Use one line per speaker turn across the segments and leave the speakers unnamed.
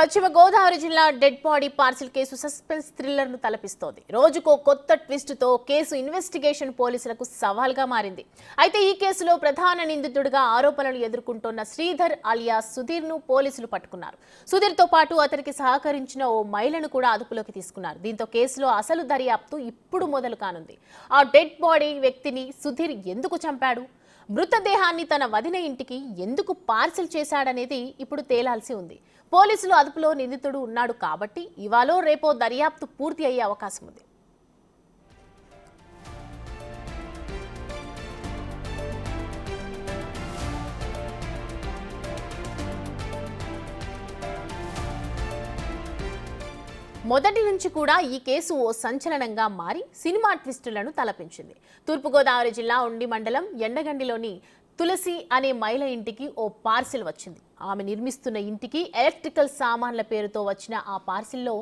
పశ్చిమ గోదావరి జిల్లా dead body parcel case suspense thriller ను తలపిస్తోంది. రోజుకో కొత్త ట్విస్ట్ తో కేసు ఇన్వెస్టిగేషన్ పోలీసులకు సవాల్గా మారింది. అయితే ఈ కేసులో ప్రధాన నిందితుడిగా ఆరోపణలు ఎదుర్కొంటున్న శ్రీధర్ అలియాస్ సుధీర్ ను పోలీసులు పట్టుకున్నారు. సుధీర్ తో పాటు అతనికి సహకరించిన ఓ మహిళను కూడా అదుపులోకి తీసుకున్నారు. దీంతో కేసులో అసలు దర్యాప్తు ఇప్పుడు మొదలు కానుంది. ఆ డెడ్ బాడీ వ్యక్తిని సుధీర్ ఎందుకు చంపాడు, మృతదేహాన్ని తన వదిన ఇంటికి ఎందుకు పార్సిల్ చేశాడనేది ఇప్పుడు తేలాల్సి ఉంది. పోలీసులు అదుపులో నిందితుడు ఉన్నాడు కాబట్టి ఇవాళ రేపో దర్యాప్తు పూర్తి అయ్యే అవకాశం ఉంది. మొదటి నుంచి కూడా ఈ కేసు ఓ సంచలనంగా మారి సినిమా ట్విస్టులను తలపించింది. తూర్పుగోదావరి జిల్లా ఉండి మండలం ఎండగండిలోని తులసి అనే మహిళ ఇంటికి ఓ పార్సిల్ వచ్చింది. ఆమె నిర్మిస్తున్న ఇంటికి ఎలక్ట్రికల్ సామాన్ల పేరుతో వచ్చిన ఆ పార్సిల్లో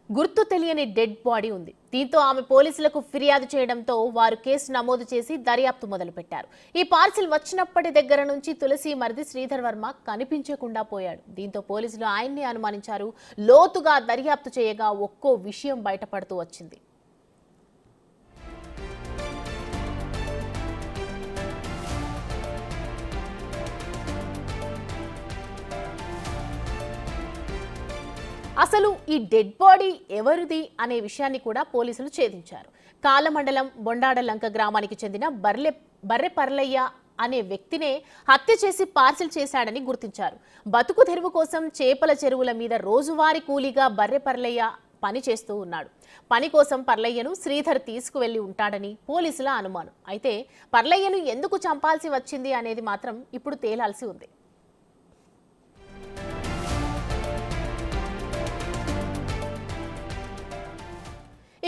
గుర్తు తెలియని డెడ్ బాడీ ఉంది. దీంతో ఆమె పోలీసులకు ఫిర్యాదు చేయడంతో వారు కేసు నమోదు చేసి దర్యాప్తు మొదలుపెట్టారు. ఈ పార్సిల్ వచ్చినప్పటి దగ్గర నుంచి తులసి మరిది శ్రీధర్ వర్మ కనిపించకుండా పోయాడు. దీంతో పోలీసులు ఆయన్ని అనుమానించారు. లోతుగా దర్యాప్తు చేయగా ఒక్కో విషయం బయటపడుతూ వచ్చింది. అసలు ఈ డెడ్ బాడీ ఎవరిది అనే విషయాన్ని కూడా పోలీసులు ఛేదించారు. కాలమండలం బొండాడలంక గ్రామానికి చెందిన బర్రె పర్లయ్య అనే వ్యక్తినే హత్య చేసి పార్సిల్ చేశాడని గుర్తించారు. బతుకు తెరువు కోసం చేపల చెరువుల మీద రోజువారీ కూలీగా బర్రె పర్లయ్య పని చేస్తూ ఉన్నాడు. పని కోసం పర్లయ్యను శ్రీధర్ తీసుకువెళ్లి ఉంటాడని పోలీసుల అనుమానం. అయితే పర్లయ్యను ఎందుకు చంపాల్సి వచ్చింది అనేది మాత్రం ఇప్పుడు తేలాల్సి ఉంది.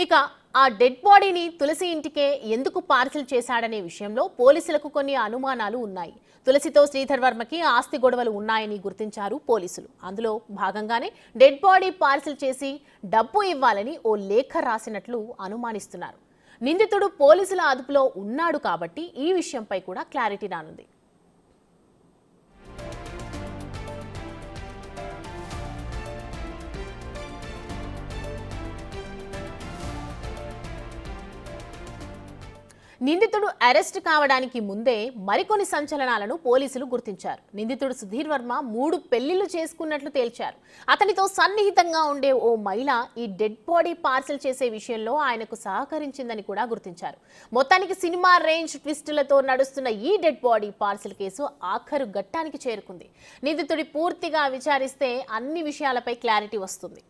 ఇక ఆ డెడ్ బాడీని తులసి ఇంటికే ఎందుకు పార్సిల్ చేశాడనే విషయంలో పోలీసులకు కొన్ని అనుమానాలు ఉన్నాయి. తులసితో శ్రీధర్ వర్మకి ఆస్తి గొడవలు ఉన్నాయని గుర్తించారు పోలీసులు. అందులో భాగంగానే డెడ్ బాడీ పార్సిల్ చేసి డబ్బు ఇవ్వాలని ఓ లేఖ రాసినట్లు అనుమానిస్తున్నారు. నిందితుడు పోలీసుల అదుపులో ఉన్నాడు కాబట్టి ఈ విషయంపై కూడా క్లారిటీ రానుంది. నిందితుడు అరెస్ట్ కావడానికి ముందే మరికొన్ని సంచలనాలను పోలీసులు గుర్తించారు. నిందితుడు సుధీర్ వర్మ 3 పెళ్లిళ్లు చేసుకున్నట్లు తేల్చారు. అతనితో సన్నిహితంగా ఉండే ఓ మహిళ ఈ డెడ్ బాడీ పార్సిల్ చేసే విషయంలో ఆయనకు సహకరించిందని కూడా గుర్తించారు. మొత్తానికి సినిమా రేంజ్ ట్విస్టులతో నడుస్తున్న ఈ డెడ్ బాడీ పార్సిల్ కేసు ఆఖరు ఘట్టానికి చేరుకుంది. నిందితుడి పూర్తిగా విచారిస్తే అన్ని విషయాలపై క్లారిటీ వస్తుంది.